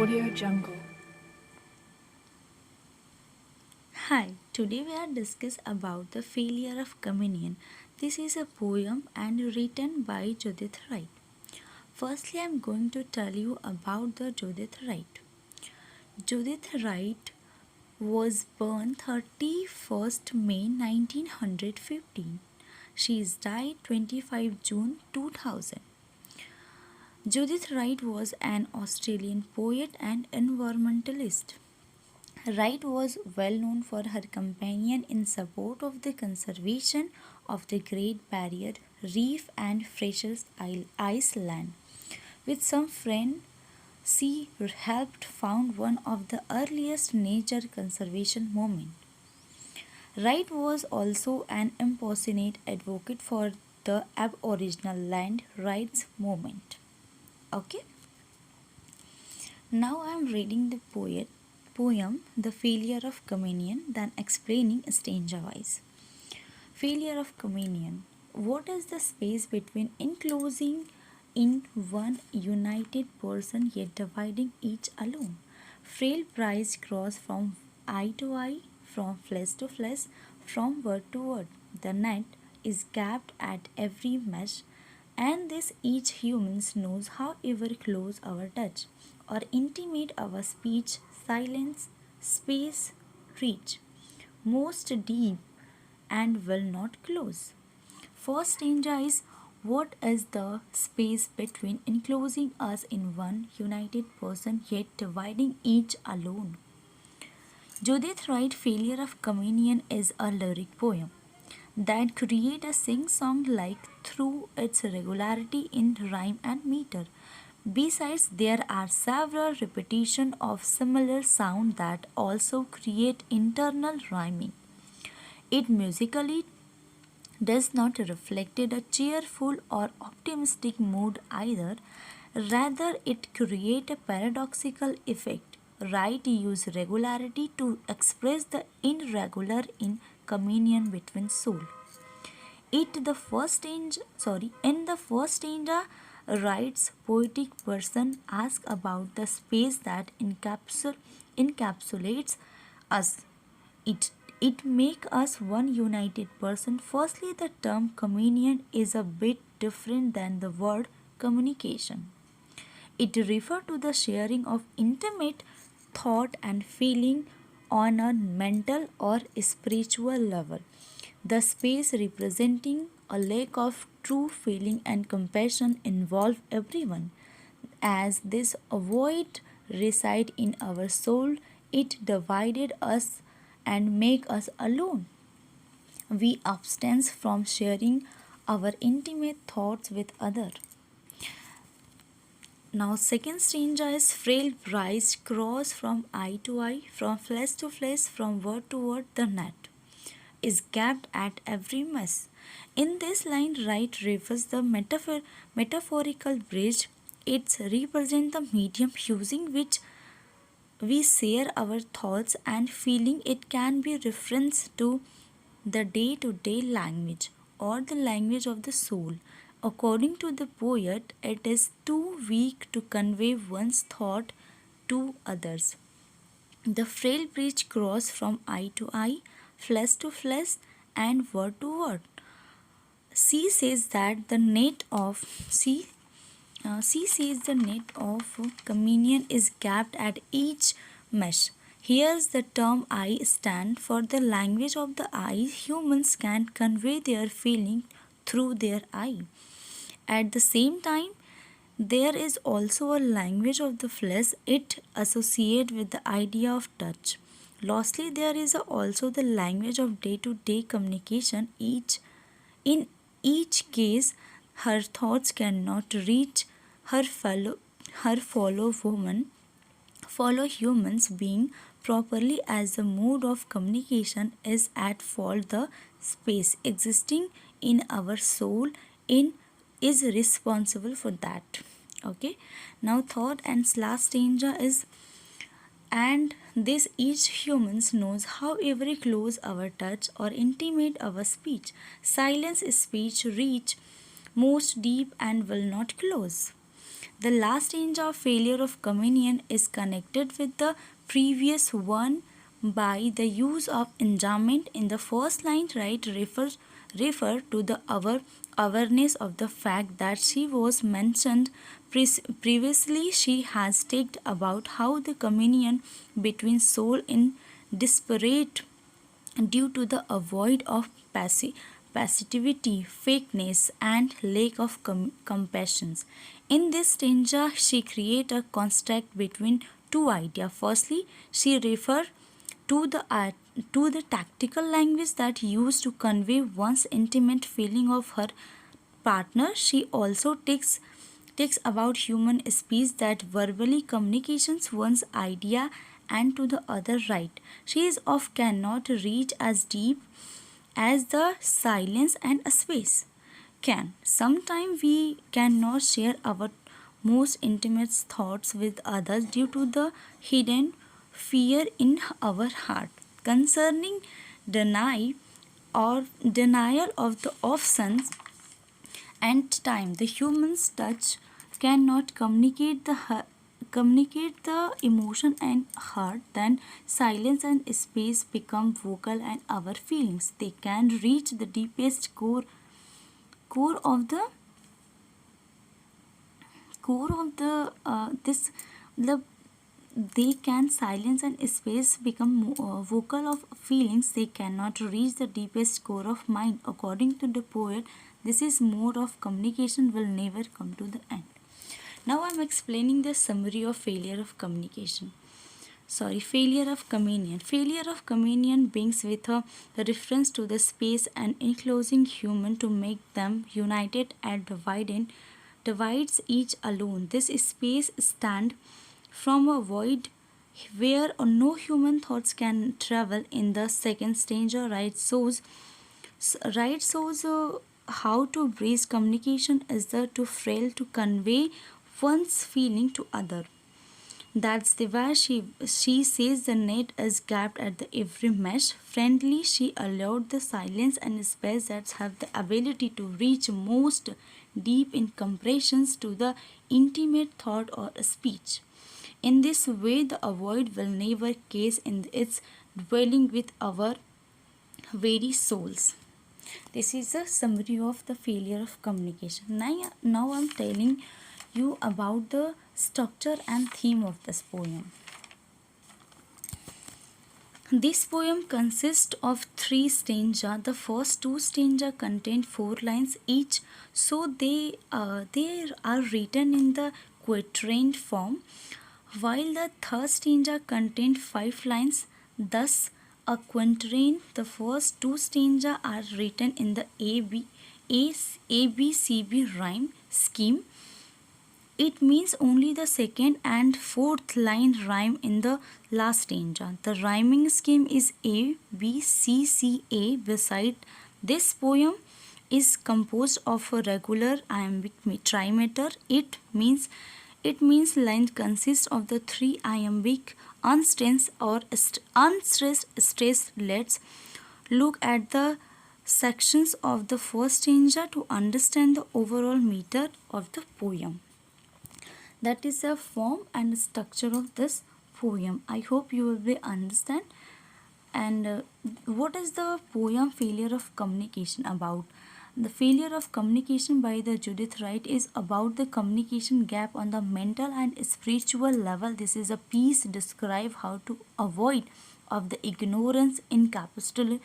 Audio Jungle. Hi, today we are discuss about the failure of communion. This is a poem and written by Judith Wright. Firstly, I am going to tell you about the Judith Wright. Judith Wright was born 31st May 1915. She is died 25 June 2000. Judith Wright was an Australian poet and environmentalist. Wright was well known for her campaign in support of the conservation of the Great Barrier Reef and Freshers Island. With some friends, she helped found one of the earliest nature conservation movements. Wright was also an passionate advocate for the Aboriginal land rights movement. Okay, now I am reading the poem The Failure of Communion, then explaining stage-wise. Failure of communion. What is the space between enclosing in one united person yet dividing each alone? Frail price cross from eye to eye, from flesh to flesh, from word to word. The net is gapped at every mesh, and this each human knows however close our touch or intimate our speech, silence, space, reach, most deep and will not close. First stanza is what is the space between enclosing us in one united person yet dividing each alone? Judith Wright's Failure of Communion is a lyric poem that create a sing-song like through its regularity in rhyme and meter. Besides, there are several repetition of similar sound that also create internal rhyming. It musically does not reflect a cheerful or optimistic mood either. Rather, it creates a paradoxical effect. Wright use regularity to express the irregular in communion between soul. In the first stanza, Wright's poetic person asks about the space that encapsulates us. It make us one united person. Firstly, the term communion is a bit different than the word communication. It refers to the sharing of intimate thought and feeling on a mental or spiritual level. The space representing a lack of true feeling and compassion involve everyone. As this void reside in our soul, it divided us and make us alone. We abstain from sharing our intimate thoughts with others. Now, second stanza is frail price cross from eye to eye, from flesh to flesh, from word to word. The net is gapped at every mess. In this line, Wright refers the metaphorical bridge. It represents the medium using which we share our thoughts and feeling. It can be reference to the day-to-day language or the language of the soul. According to the poet, it is too weak to convey one's thought to others. The frail bridge cross from eye to eye, flesh to flesh, and word to word. She says that the net of she says the net of communion is gapped at each mesh. Here's the term eye stand for the language of the eye. Humans can convey their feeling through their eye. At the same time, there is also a language of the flesh. It associated with the idea of touch. Lastly, there is also the language of day-to-day communication. In each case, her thoughts cannot reach her fellow humans being properly as the mode of communication is at fault. The space existing in our soul in is responsible for that. Okay, now third and last stanza is and this each humans knows however close our touch or intimate our speech. Silence is speech reach most deep and will not close. The last stanza of Failure of Communion is connected with the previous one by the use of enjambment. In the first line, Wright refer to the awareness of the fact that she was mentioned previously. She has talked about how the communion between soul in disparate due to the avoid of passivity, fakeness, and lack of compassion. In this stanza, she creates a contrast between two ideas. Firstly, she refers to the tactical language that used to convey one's intimate feeling of her partner. She also takes about human speech that verbally communications one's idea and to the other right. She is of cannot reach as deep as the silence and a space can. Sometimes we cannot share our most intimate thoughts with others due to the hidden fear in our heart concerning deny denial of the options and time. The human's touch cannot communicate the emotion and heart. Then silence and space become vocal, and our feelings they can reach the deepest core of the this the they can silence and space become vocal of feelings they cannot reach the deepest core of mind. According to the poet, this is mode of communication will never come to the end. Now I'm explaining the summary of failure of communion. Failure of communion brings with a reference to the space and enclosing human to make them united and divides each alone. This space stand from a void where no human thoughts can travel. In the second stanza, Wright shows how to breeze communication is the too frail to convey one's feeling to other. That's the way she says the net is gapped at the every mesh. Friendly, she allowed the silence and space that have the ability to reach most deep in comparisons to the intimate thought or speech. In this way, the avoid will never case in its dwelling with our very souls. This is a summary of the failure of communication. Now I'm telling you about the structure and theme of this poem. This poem consists of 3 stanzas. The first 2 stanzas contain 4 lines each, so they are written in the quatrain form, while the third stanza contains 5 lines, thus a quatrain. The first 2 stanzas are written in the ABCB rhyme scheme. It means only the second and fourth line rhyme in the last stanza. The rhyming scheme is A, B, C, C, A. Beside this poem is composed of a regular iambic trimeter. It means line consists of the 3 iambic unstressed or unstressed stressed. Let's look at the sections of the first stanza to understand the overall meter of the poem. That is the form and structure of this poem. I hope you will be understand. And what is the poem Failure of Communication about? The Failure of Communication by the Judith Wright is about the communication gap on the mental and spiritual level. This is a piece describe how to avoid of the ignorance encapsulates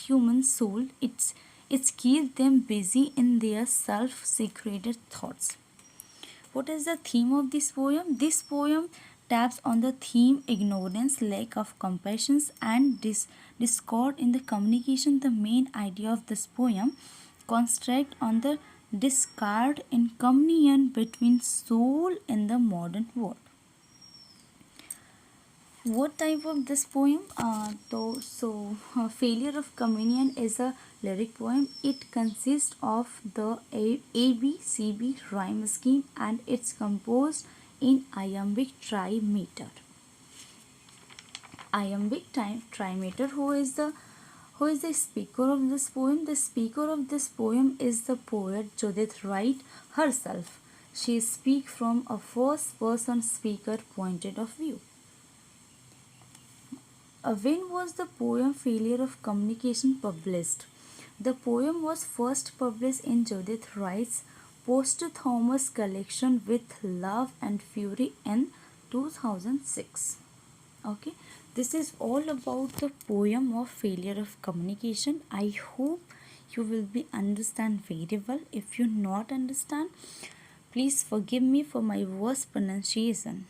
human soul. It keeps them busy in their self-secreted thoughts. What is the theme of this poem? This poem taps on the theme ignorance, lack of compassion, and discord in the communication. The main idea of this poem construct on the discard in communion between soul in the modern world. What type of this poem? Failure of Communion is a lyric poem. It consists of the ABCB rhyme scheme and it's composed in iambic trimeter. Iambic trimeter. Who is the speaker of this poem? The speaker of this poem is the poet Judith Wright herself. she speaks from a first person speaker point of view. When was the poem Failure of Communication published? The poem was first published in Judith Wright's posthumous collection With Love and Fury in 2006. Okay, this is all about the poem of Failure of Communication. I hope you will be understand very well. If you not understand, please forgive me for my worst pronunciation.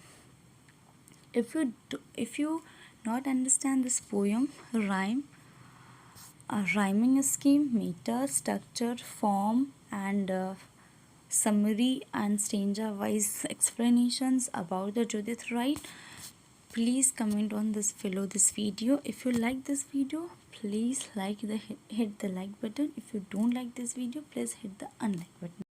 If you not understand this poem, rhyming scheme, meter, structure, form, and summary and stanza wise explanations about the Judith Wright, please comment on this below this video. If you like this video, please hit the like button. If you don't like this video, please hit the unlike button.